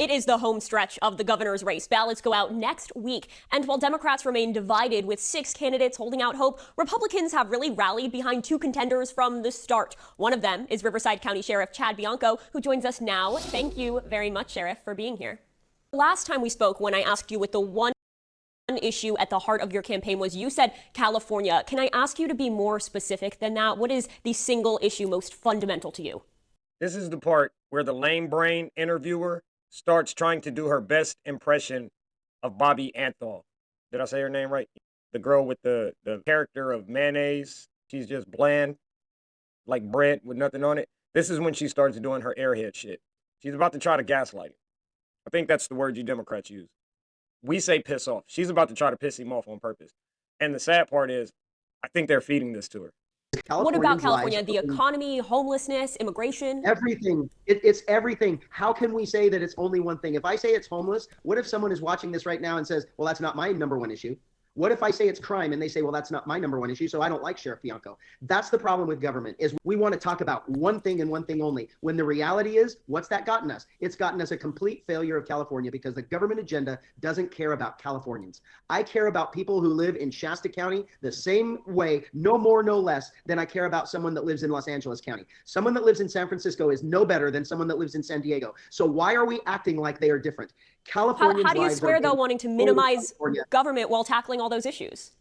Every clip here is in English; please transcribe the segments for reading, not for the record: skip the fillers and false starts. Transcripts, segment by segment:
It is the home stretch of the governor's race. Ballots go out next week. And while Democrats remain divided with 6 candidates holding out hope, Republicans have really rallied behind 2 contenders from the start. One of them is Riverside County Sheriff Chad Bianco, who joins us now. Thank you very much, Sheriff, for being here. Last time we spoke, when I asked you what the one issue at the heart of your campaign was, you said California. Can I ask you to be more specific than that? What is the single issue most fundamental to you? This is the part where the lame brain interviewer starts trying to do her best impression of Bobby Anthol. Did I say her name right? The girl with the character of mayonnaise. She's just bland, like bread with nothing on it. This is when she starts doing her airhead shit. She's about to try to gaslight him. I think that's the word you Democrats use. We say piss off. She's about to try to piss him off on purpose. And the sad part is, I think they're feeding this to her. What about California? The economy, homelessness, immigration? Everything. It's everything. How can we say that it's only one thing? If I say it's homeless, what if someone is watching this right now and says, well, that's not my number one issue? What if I say it's crime and they say, well, that's not my number one issue, so I don't like Sheriff Bianco? That's the problem with government, is we want to talk about one thing and one thing only, when the reality is, what's that gotten us? It's gotten us a complete failure of California, because the government agenda doesn't care about Californians. I care about people who live in Shasta County the same way, no more, no less, than I care about someone that lives in Los Angeles County. Someone that lives in San Francisco is no better than someone that lives in San Diego. So why are we acting like they are different? Californians' how do you square, though, wanting to minimize government while tackling all those issues?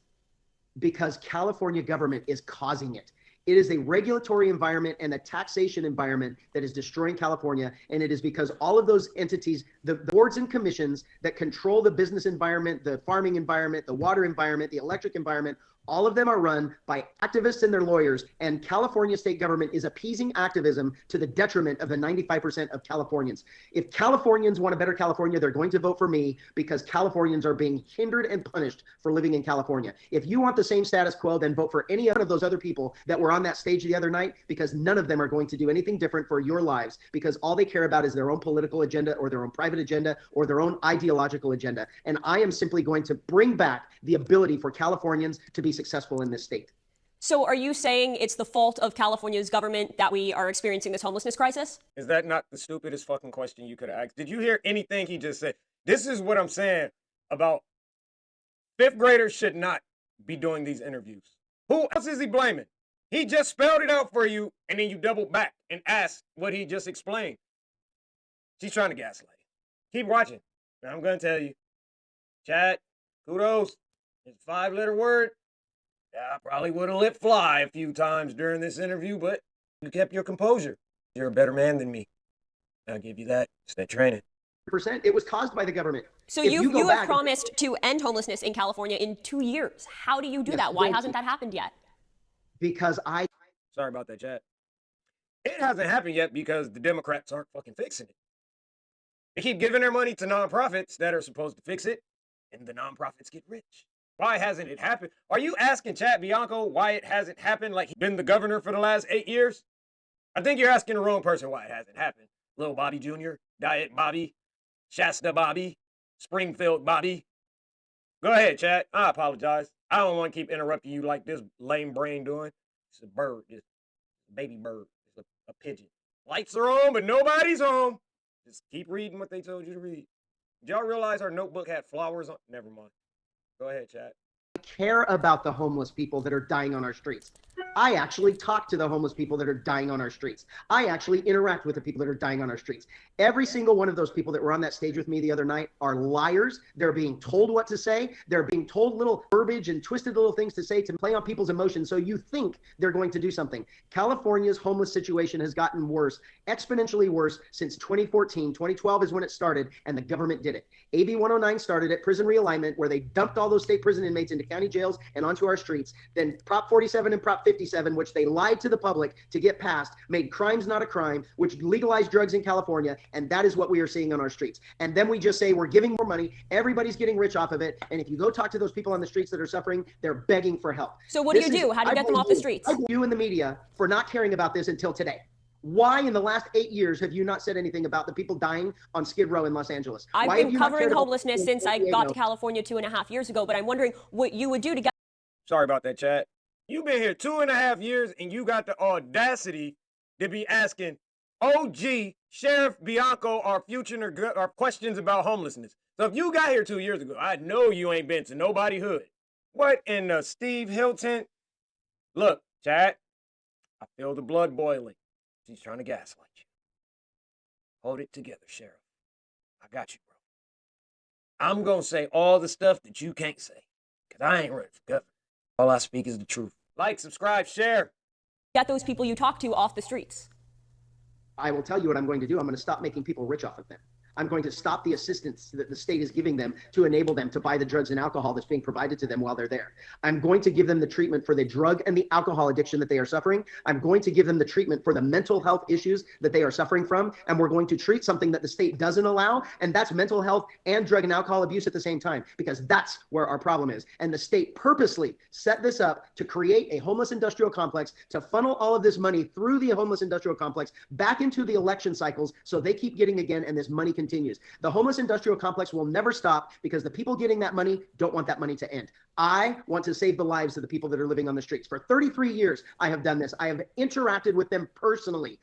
Because California government is causing it. It is a regulatory environment and a taxation environment that is destroying California. And it is because all of those entities, the boards and commissions that control the business environment, the farming environment, the water environment, the electric environment, all of them are run by activists and their lawyers, and California state government is appeasing activism to the detriment of the 95% of Californians. If Californians want a better California, they're going to vote for me, because Californians are being hindered and punished for living in California. If you want the same status quo, then vote for any one of those other people that were on that stage the other night, because none of them are going to do anything different for your lives, because all they care about is their own political agenda or their own private agenda or their own ideological agenda. And I am simply going to bring back the ability for Californians to be successful in this state. So are you saying it's the fault of California's government that we are experiencing this homelessness crisis? Is that not the stupidest fucking question you could have asked? Did you hear anything he just said? This is what I'm saying about 5th graders should not be doing these interviews. Who else is he blaming? He just spelled it out for you, and then you double back and ask what he just explained. She's trying to gaslight. Keep watching. Now I'm going to tell you, Chad, kudos. It's a 5-letter word. I probably would have let fly a few times during this interview, but you kept your composure. You're a better man than me. I'll give you that. It's that training. It was caused by the government. So you have promised to end homelessness in California in 2 years. How do you do that? Why hasn't that happened yet? Because Sorry about that, Chad. It hasn't happened yet because the Democrats aren't fucking fixing it. They keep giving their money to nonprofits that are supposed to fix it, and the nonprofits get rich. Why hasn't it happened? Are you asking Chad Bianco why it hasn't happened, like he's been the governor for the last 8 years? I think you're asking the wrong person why it hasn't happened. Little Bobby Jr., Diet Bobby, Shasta Bobby, Springfield Bobby. Go ahead, Chad. I apologize. I don't want to keep interrupting you like this lame brain doing. It's a bird, it's a baby bird, it's a pigeon. Lights are on, but nobody's home. Just keep reading what they told you to read. Did y'all realize our notebook had flowers on? Never mind. Go ahead, Chad. I care about the homeless people that are dying on our streets. I actually talk to the homeless people that are dying on our streets. I actually interact with the people that are dying on our streets. Every single one of those people that were on that stage with me the other night are liars. They're being told what to say. They're being told little verbiage and twisted little things to say to play on people's emotions, so you think they're going to do something. California's homeless situation has gotten worse, exponentially worse, since 2014. 2012 is when it started, and the government did it. AB 109 started at prison realignment, where they dumped all those state prison inmates into county jails and onto our streets. Then Prop 47 and Prop 57, which they lied to the public to get passed, made crimes not a crime, which legalized drugs in California, and that is what we are seeing on our streets. And then we just say we're giving more money, everybody's getting rich off of it, and if you go talk to those people on the streets that are suffering, they're begging for help. So what do you do? How do you get them off the streets? I blame you and the media for not caring about this until today. Why in the last 8 years have you not said anything about the people dying on Skid Row in Los Angeles? I've been covering homelessness since I got to California 2.5 years ago, but I'm wondering what you would do to get... Sorry about that, Chad. You've been here 2.5 years, and you got the audacity to be asking OG Sheriff Bianco are are questions about homelessness. So if you got here 2 years ago, I know you ain't been to nobody hood. What in the Steve Hilton? Look, Chad, I feel the blood boiling. She's trying to gaslight you. Hold it together, Sheriff. I got you, bro. I'm going to say all the stuff that you can't say, because I ain't running for governor. All I speak is the truth. Like, subscribe, share. Get those people you talk to off the streets. I will tell you what I'm going to do. I'm going to stop making people rich off of them. I'm going to stop the assistance that the state is giving them to enable them to buy the drugs and alcohol that's being provided to them while they're there. I'm going to give them the treatment for the drug and the alcohol addiction that they are suffering. I'm going to give them the treatment for the mental health issues that they are suffering from. And we're going to treat something that the state doesn't allow, and that's mental health and drug and alcohol abuse at the same time, because that's where our problem is. And the state purposely set this up to create a homeless industrial complex, to funnel all of this money through the homeless industrial complex back into the election cycles, so they keep getting again, and this money continues. The homeless industrial complex will never stop, because the people getting that money don't want that money to end. I want to save the lives of the people that are living on the streets. For 33 years, I have done this. I have interacted with them personally.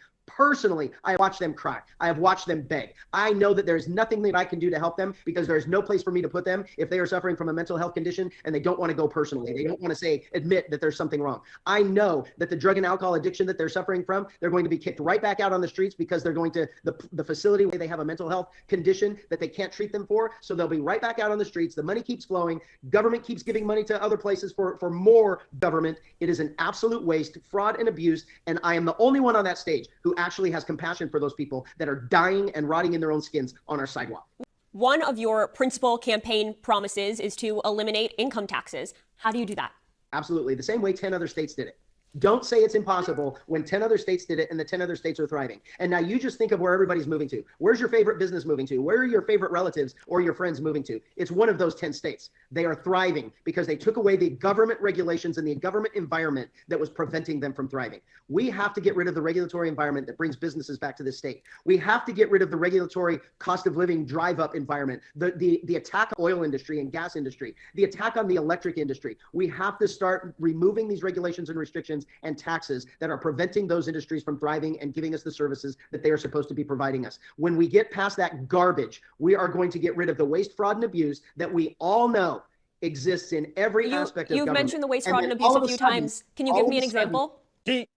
I watch them cry. I have watched them beg. I know that there's nothing that I can do to help them, because there's no place for me to put them if they are suffering from a mental health condition and they don't want to go personally. They don't want to admit that there's something wrong. I know that the drug and alcohol addiction that they're suffering from, they're going to be kicked right back out on the streets, because they're going to the facility where they have a mental health condition that they can't treat them for. So they'll be right back out on the streets. The money keeps flowing. Government keeps giving money to other places for more government. It is an absolute waste, fraud, and abuse. And I am the only one on that stage who actually has compassion for those people that are dying and rotting in their own skins on our sidewalk. One of your principal campaign promises is to eliminate income taxes. How do you do that? Absolutely. The same way 10 other states did it. Don't say it's impossible when 10 other states did it and the 10 other states are thriving. And now you just think of where everybody's moving to. Where's your favorite business moving to? Where are your favorite relatives or your friends moving to? It's one of those 10 states. They are thriving because they took away the government regulations and the government environment that was preventing them from thriving. We have to get rid of the regulatory environment that brings businesses back to this state. We have to get rid of the regulatory cost of living drive up environment, the attack on oil industry and gas industry, the attack on the electric industry. We have to start removing these regulations and restrictions and taxes that are preventing those industries from thriving and giving us the services that they are supposed to be providing us. When we get past that garbage, we are going to get rid of the waste, fraud, and abuse that we all know exists in every aspect of government. You've mentioned the waste, fraud, and abuse a few times. Can you give me an example? She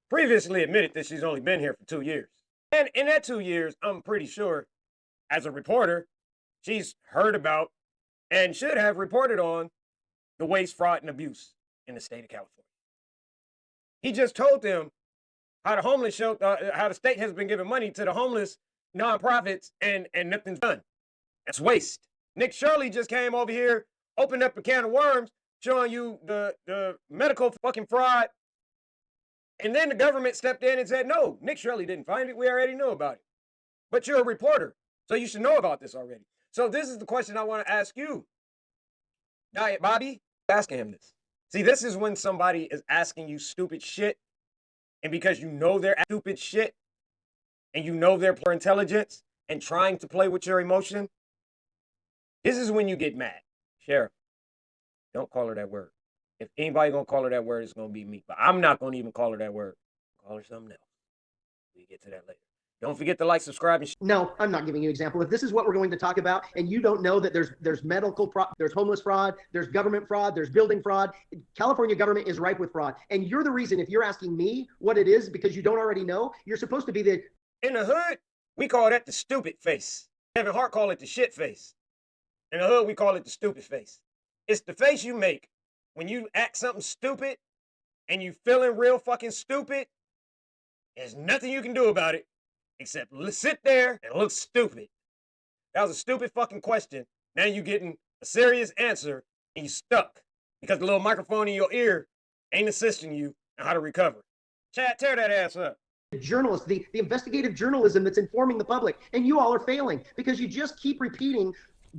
previously admitted that she's only been here for 2 years. And in that 2 years, I'm pretty sure, as a reporter, she's heard about and should have reported on the waste, fraud, and abuse in the state of California. He just told them how the homeless how the state has been giving money to the homeless nonprofits and nothing's done. That's waste. Nick Shirley just came over here, opened up a can of worms, showing you the medical fucking fraud. And then the government stepped in and said, no, Nick Shirley didn't find it. We already knew about it. But you're a reporter, so you should know about this already. So this is the question I want to ask you. Diet Bobby, asking him this. See, this is when somebody is asking you stupid shit, and because you know they're stupid shit, and you know they're poor intelligence and trying to play with your emotion, this is when you get mad. Sheriff, don't call her that word. If anybody gonna call her that word, it's gonna be me. But I'm not gonna even call her that word. Call her something else. We get to that later. Don't forget to like, subscribe, and No, I'm not giving you an example. If this is what we're going to talk about, and you don't know that there's medical fraud, there's homeless fraud, there's government fraud, there's building fraud. California government is ripe with fraud. And you're the reason, if you're asking me what it is because you don't already know, you're supposed to be the... In the hood, we call that the stupid face. Kevin Hart call it the shit face. In the hood, we call it the stupid face. It's the face you make when you act something stupid and you feeling real fucking stupid. There's nothing you can do about it except sit there and look stupid. That was a stupid fucking question. Now you're getting a serious answer and you stuck because the little microphone in your ear ain't assisting you on how to recover. Chad, tear that ass up. Journalists, the investigative journalism that's informing the public, and you all are failing because you just keep repeating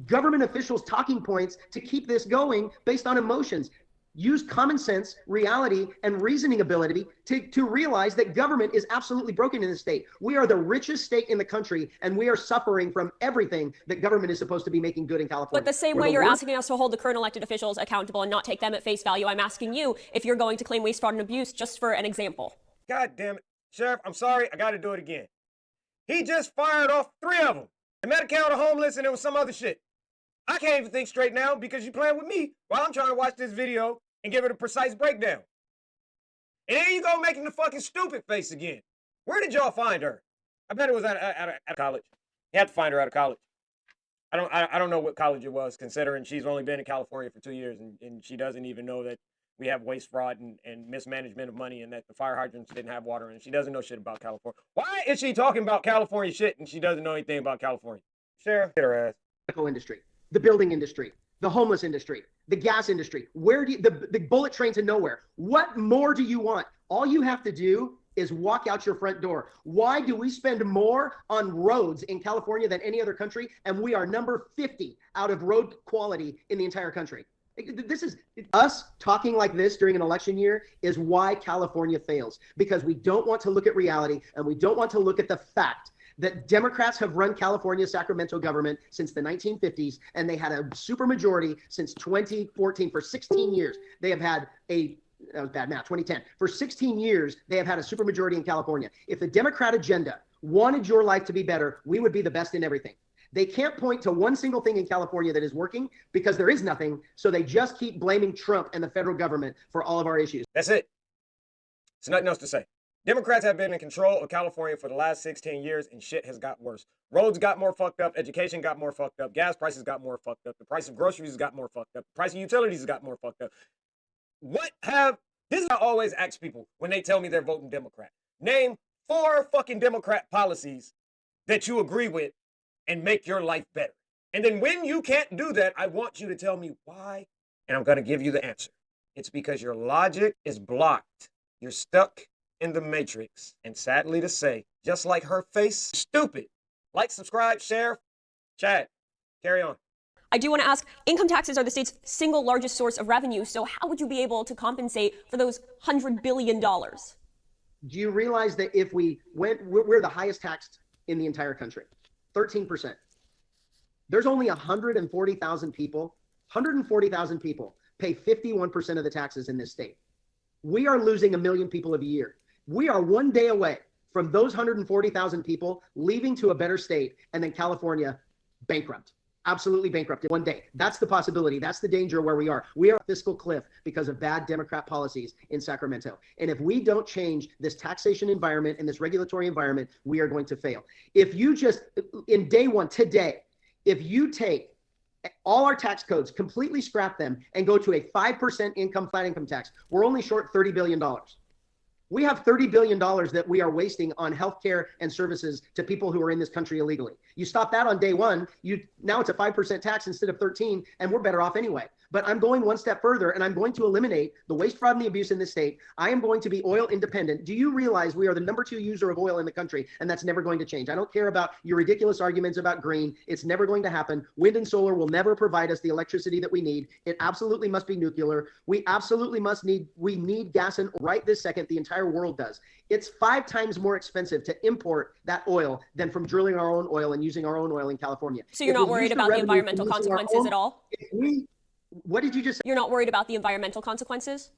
government officials' talking points to keep this going based on emotions. Use common sense, reality, and reasoning ability to realize that government is absolutely broken in this state. We are the richest state in the country, and we are suffering from everything that government is supposed to be making good in California. But the same way you're asking us to hold the current elected officials accountable and not take them at face value, I'm asking you if you're going to claim waste, fraud, and abuse just for an example. God damn it. Sheriff, I'm sorry. I got to do it again. He just fired off 3 of them. The Medi-Cal, the homeless, and it was some other shit. I can't even think straight now because you playing with me while I'm trying to watch this video and give it a precise breakdown. And there you go making the fucking stupid face again. Where did y'all find her? I bet it was at college. You had to find her out of college. I don't know what college it was, considering she's only been in California for 2 years and she doesn't even know that we have waste, fraud, and mismanagement of money, and that the fire hydrants didn't have water, and she doesn't know shit about California. Why is she talking about California shit and she doesn't know anything about California? Sheriff, get her ass. Medical industry, the building industry, the homeless industry, the gas industry. Where do you, the bullet train to nowhere? What more do you want? All you have to do is walk out your front door. Why do we spend more on roads in California than any other country? And we are number 50 out of road quality in the entire country. This is us talking like this during an election year is why California fails, because we don't want to look at reality and we don't want to look at the fact that Democrats have run California's Sacramento government since the 1950s, and they had a supermajority since 2014 for 16 years. They have had that was bad math, 2010. For 16 years, they have had a supermajority in California. If the Democrat agenda wanted your life to be better, we would be the best in everything. They can't point to one single thing in California that is working because there is nothing. So they just keep blaming Trump and the federal government for all of our issues. That's it. There's nothing else to say. Democrats have been in control of California for the last 16 years and shit has got worse. Roads got more fucked up. Education got more fucked up. Gas prices got more fucked up. The price of groceries got more fucked up. The price of utilities got more fucked up. This is how I always ask people when they tell me they're voting Democrat. Name 4 fucking Democrat policies that you agree with and make your life better. And then when you can't do that, I want you to tell me why, and I'm going to give you the answer. It's because your logic is blocked. You're stuck in the matrix. And sadly to say, just like her face, stupid. Like, subscribe, share. Chad, carry on. I do want to ask, income taxes are the state's single largest source of revenue, so how would you be able to compensate for those $100 billion? Do you realize that if we're the highest taxed in the entire country? 13%. There's only 140,000 people pay 51% of the taxes in this state. We are losing 1 million people a year. We are one day away from those 140,000 people leaving to a better state, and then California bankrupt. Absolutely bankrupt in one day. That's the possibility. That's the danger where we are. We are a fiscal cliff because of bad Democrat policies in Sacramento. And if we don't change this taxation environment and this regulatory environment, we are going to fail. If you just, in day one, today, if you take all our tax codes, completely scrap them, and go to a 5% flat income tax, we're only short $30 billion. We have $30 billion that we are wasting on healthcare and services to people who are in this country illegally. You stop that on day one, now it's a 5% tax instead of 13, and we're better off anyway. But I'm going one step further, and I'm going to eliminate the waste, fraud, and the abuse in this state. I am going to be oil independent. Do you realize we are the number 2 user of oil in the country, and that's never going to change? I don't care about your ridiculous arguments about green. It's never going to happen. Wind and solar will never provide us the electricity that we need. It absolutely must be nuclear. We need gas and right this second. The entire world does. It's 5 times more expensive to import that oil than from drilling our own oil and using our own oil in California. So you're not worried about the environmental consequences at all? What did you just say? You're not worried about the environmental consequences?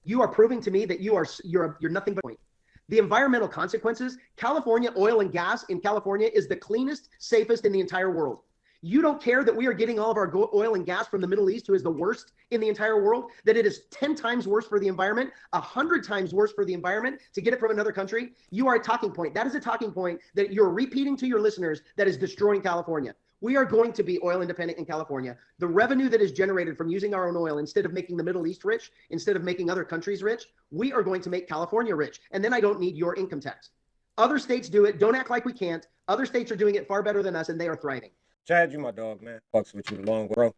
You are proving to me that you're nothing but a point. The environmental consequences, California oil and gas in California is the cleanest, safest in the entire world. You don't care that we are getting all of our oil and gas from the Middle East, who is the worst in the entire world, that it is 10 times worse for the environment, 100 times worse for the environment to get it from another country. You are a talking point. That is a talking point that you're repeating to your listeners that is destroying California. We are going to be oil independent in California. The revenue that is generated from using our own oil, instead of making the Middle East rich, instead of making other countries rich, we are going to make California rich. And then I don't need your income tax. Other states do it. Don't act like we can't. Other states are doing it far better than us, and they are thriving. Chad, you my dog, man. Fucks with you the long way, bro.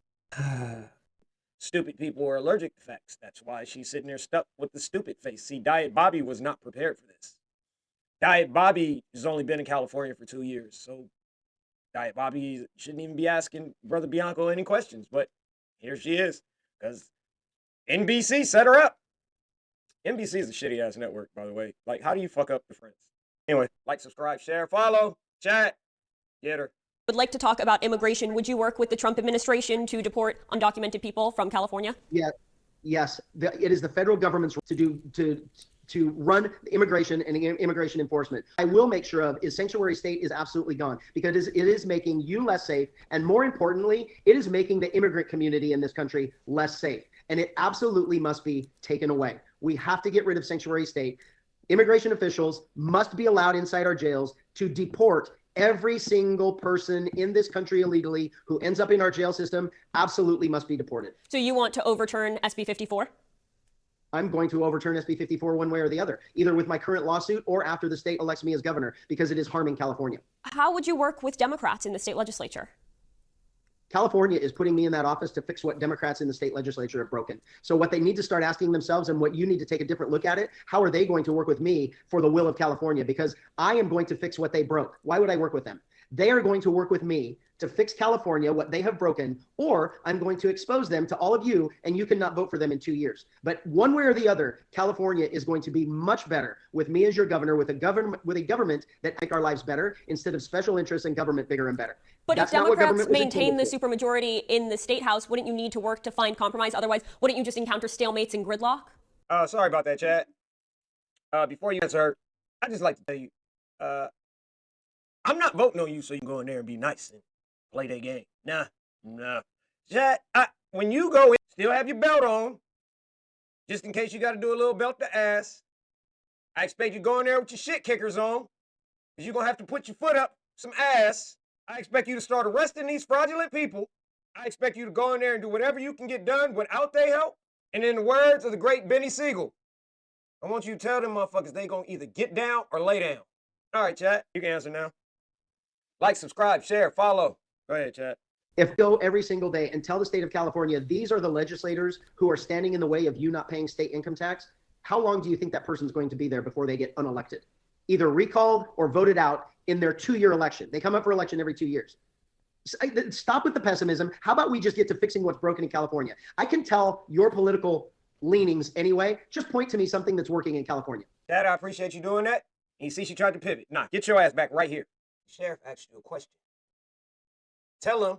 Stupid people are allergic to facts. That's why she's sitting there stuck with the stupid face. See, Diet Bobby was not prepared for this. Diet Bobby has only been in California for 2 years, so Diet Bobby shouldn't even be asking Brother Bianco any questions, but here she is, because NBC set her up. NBC is a shitty-ass network, by the way. Like, how do you fuck up the friends? Anyway, like, subscribe, share, follow, chat, get her. Would like to talk about immigration. Would you work with the Trump administration to deport undocumented people from California? Yeah, yes. It is the federal government's to to run immigration and immigration enforcement. I will make sure of is sanctuary state is absolutely gone, because it is making you less safe. And more importantly, it is making the immigrant community in this country less safe. And it absolutely must be taken away. We have to get rid of sanctuary state. Immigration officials must be allowed inside our jails to deport every single person in this country illegally who ends up in our jail system. Absolutely must be deported. So you want to overturn SB 54? I'm going to overturn SB 54 one way or the other, either with my current lawsuit or after the state elects me as governor, because it is harming California. How would you work with Democrats in the state legislature? California is putting me in that office to fix what Democrats in the state legislature have broken. So what they need to start asking themselves, and what you need to take a different look at it, how are they going to work with me for the will of California? Because I am going to fix what they broke. Why would I work with them? They are going to work with me to fix California, what they have broken, or I'm going to expose them to all of you, and you cannot vote for them in 2 years. But one way or the other, California is going to be much better with me as your governor, with a government that make our lives better instead of special interests and government bigger and better. But That's if Democrats maintain the to. supermajority in the state house, wouldn't you need to work to find compromise? Otherwise, wouldn't you just encounter stalemates and gridlock? Sorry about that, Chad. Before you answer, I'd just like to tell you, I'm not voting on you so you can go in there and be nice and play that game. Nah. Chad, when you go in, still have your belt on, just in case you got to do a little belt to ass. I expect you to go in there with your shit kickers on, because you're going to have to put your foot up some ass. I expect you to start arresting these fraudulent people. I expect you to go in there and do whatever you can get done without their help. And in the words of the great Benny Siegel, I want you to tell them motherfuckers they going to either get down or lay down. All right, Chad, you can answer now. Like, subscribe, share, follow. Go ahead, Chad. If go every single day and tell the state of California, these are the legislators who are standing in the way of you not paying state income tax, how long do you think that person's going to be there before they get unelected? Either recalled or voted out in their 2-year election. They come up for election every 2 years. Stop with the pessimism. How about we just get to fixing what's broken in California? I can tell your political leanings anyway. Just point to me something that's working in California. Chad, I appreciate you doing that. And you see she tried to pivot. Nah, get your ass back right here. The sheriff asked you a question. Tell him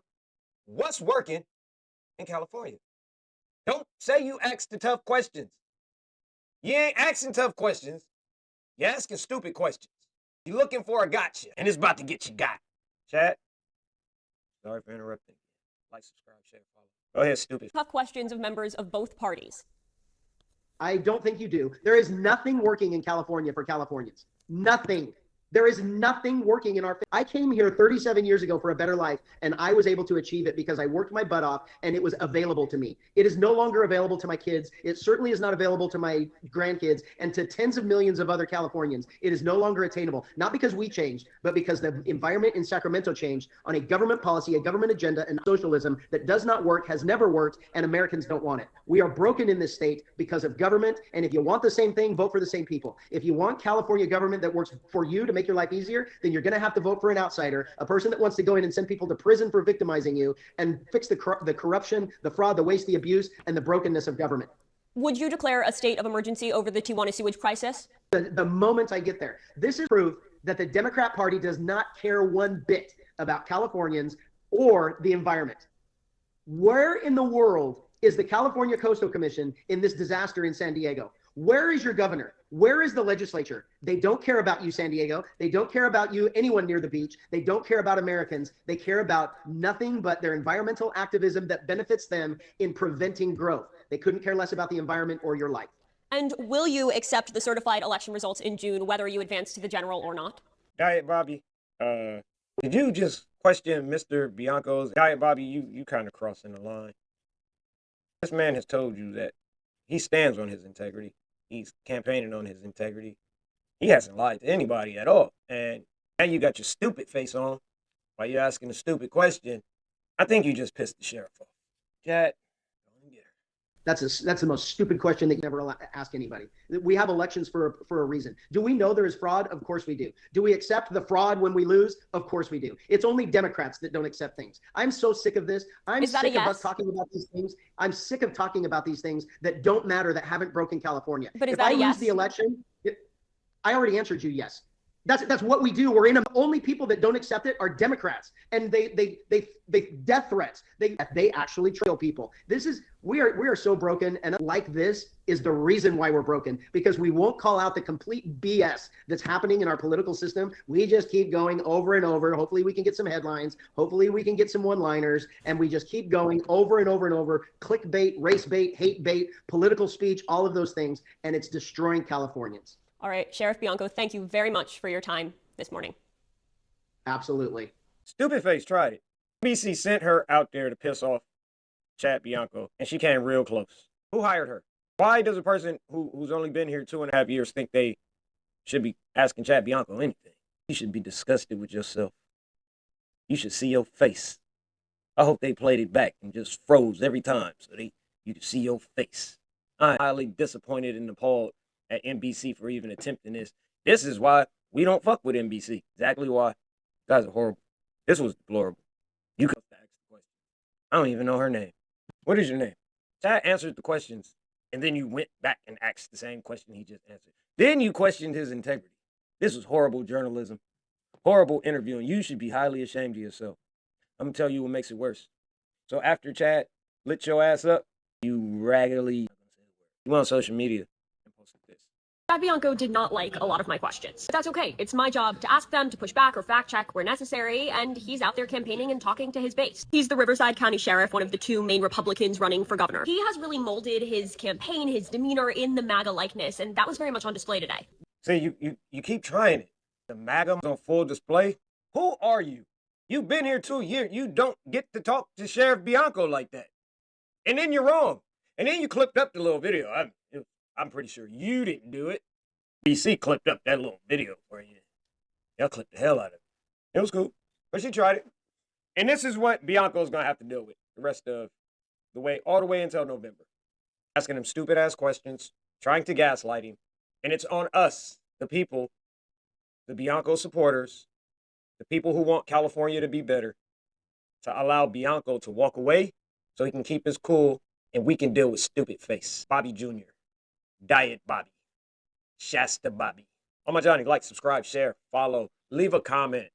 what's working in California. Don't say you asked the tough questions. You ain't asking tough questions. You're asking stupid questions. You're looking for a gotcha, and it's about to get you got. Chad, sorry for interrupting. Like, subscribe, share, follow. Go ahead, stupid. Tough questions of members of both parties. I don't think you do. There is nothing working in California for Californians. Nothing. There is nothing working in our. I came here 37 years ago for a better life, and I was able to achieve it because I worked my butt off, and it was available to me. It is no longer available to my kids. It certainly is not available to my grandkids and to tens of millions of other Californians. It is no longer attainable, not because we changed, but because the environment in Sacramento changed on a government policy, a government agenda, and socialism that does not work, has never worked, and Americans don't want it. We are broken in this state because of government, and if you want the same thing, vote for the same people. If you want California government that works for you to make your life easier, then you're going to have to vote for an outsider, a person that wants to go in and send people to prison for victimizing you and fix the corruption, the fraud, the waste, the abuse, and the brokenness of government. Would you declare a state of emergency over the Tijuana sewage crisis? The moment I get there. This is proof that the Democrat Party does not care one bit about Californians or the environment. Where in the world is the California Coastal Commission in this disaster in San Diego? Where is your governor? Where is the legislature? They don't care about you, San Diego. They don't care about you, anyone near the beach. They don't care about Americans. They care about nothing but their environmental activism that benefits them in preventing growth. They couldn't care less about the environment or your life. And will you accept the certified election results in June, whether you advance to the general or not? Diet Bobby, did you just question Mr. Bianco's? Diet Bobby, you kind of crossing the line. This man has told you that he stands on his integrity. He's campaigning on his integrity. He hasn't lied to anybody at all. And now you got your stupid face on while you're asking a stupid question. I think you just pissed the sheriff off. Chad, go and get her. That's the most stupid question that you never ask anybody. We have elections for a reason. Do we know there is fraud? Of course we do. Do we accept the fraud when we lose? Of course we do. It's only Democrats that don't accept things. I'm so sick of this. I'm sick of us talking about these things. I'm sick of talking about these things that don't matter, that haven't broken California. But is if that I a yes? lose the election, I already answered you yes. That's what we do. We're in the only people that don't accept it are Democrats, and they death threats. They actually kill people. We are so broken, and like this is the reason why we're broken, because we won't call out the complete BS that's happening in our political system. We just keep going over and over. Hopefully we can get some headlines. Hopefully we can get some one-liners, and we just keep going over and over and over. Clickbait, race bait, hate bait, political speech, all of those things, and it's destroying Californians. All right, Sheriff Bianco, thank you very much for your time this morning. Absolutely. Stupid face tried it. NBC sent her out there to piss off Chad Bianco, and she came real close. Who hired her? Why does a person who's only been here 2.5 years think they should be asking Chad Bianco anything? You should be disgusted with yourself. You should see your face. I hope they played it back and just froze every time so you could see your face. I'm highly disappointed and appalled at NBC for even attempting this. This is why we don't fuck with NBC. Exactly why. You guys are horrible. This was deplorable. You could have asked the question. I don't even know her name. What is your name? Chad answered the questions, and then you went back and asked the same question he just answered. Then you questioned his integrity. This was horrible journalism. Horrible interviewing. You should be highly ashamed of yourself. I'm going to tell you what makes it worse. So after Chad lit your ass up, you raggedly went on social media and posted this. Chad Bianco did not like a lot of my questions. But that's okay. It's my job to ask them, to push back or fact check where necessary, and he's out there campaigning and talking to his base. He's the Riverside County Sheriff, one of the two main Republicans running for governor. He has really molded his campaign, his demeanor in the MAGA likeness, and that was very much on display today. See, you keep trying it. The MAGA on full display? Who are you? You've been here 2 years. You don't get to talk to Sheriff Bianco like that. And then you're wrong. And then you clipped up the little video. I'm pretty sure you didn't do it. BC clipped up that little video for you. Y'all clipped the hell out of it. It was cool. But she tried it. And this is what Bianco's going to have to deal with the rest of the way, all the way until November. Asking him stupid-ass questions, trying to gaslight him. And it's on us, the people, the Bianco supporters, the people who want California to be better, to allow Bianco to walk away so he can keep his cool and we can deal with stupid face. Bobby Jr., Diet Bobby, Shasta Bobby. Oh my Johnny, like, subscribe, share, follow, leave a comment.